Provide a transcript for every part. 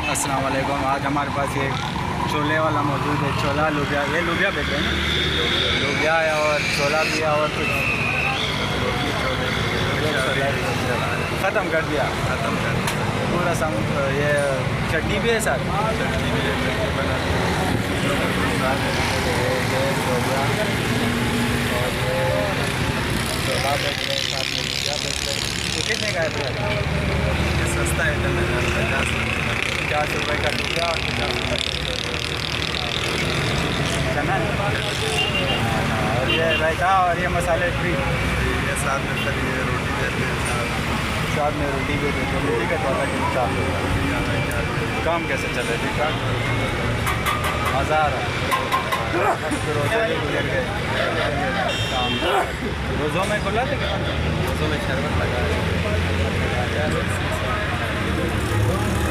अस्सलाम वालेकुम। आज हमारे पास ये छोले वाला मौजूद है। छोला लोबिया, ये लोबिया बेच रहे हैं ना, लोबिया है और छोला भी है और कुछ ख़त्म कर दिया पूरा सम। ये चटनी भी है सर, चटनी भी है, चटनी बना ये लोबिया और ये छोला बेच रहे हैं, साथ में लोबिया बेच रहे हैं। ये कितने का है भैया? ये सस्ता है, 50 रुपये का लोबिया और 50 चना और ये रायता और ये मसाले फ्री। ये साथ में फिर ये रोटी देते हैं, साथ में रोटी भी देते हैं। रोटी का थोड़ा चार रुपये। काम कैसे चल रहा है? ठीक ठाक, मज़ा आ रहा है। रोज़े भी गुजर गए, काम रोज़ों में खुला था, रोज़ों में शरबत लगा है।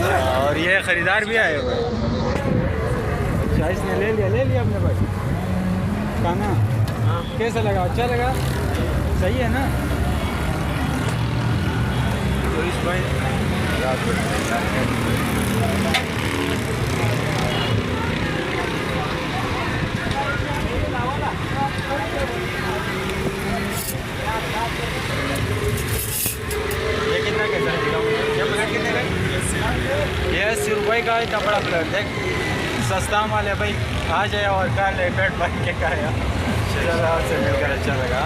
और ये ख़रीदार भी आए हुए हैं। अच्छा, इसने ले लिया अपने भाई खाना। कैसा लगा? अच्छा लगा? सही है ना? तो इस भाई ये कितना कैसा है? ये प्लेट कितने का है? ये 80 रुपये का है। इतना बड़ा प्लेट देख, सस्ता माल है भाई। आ जाए और खा ले, पेट भर के खाया। चलो, आपसे मिलकर अच्छा लगा।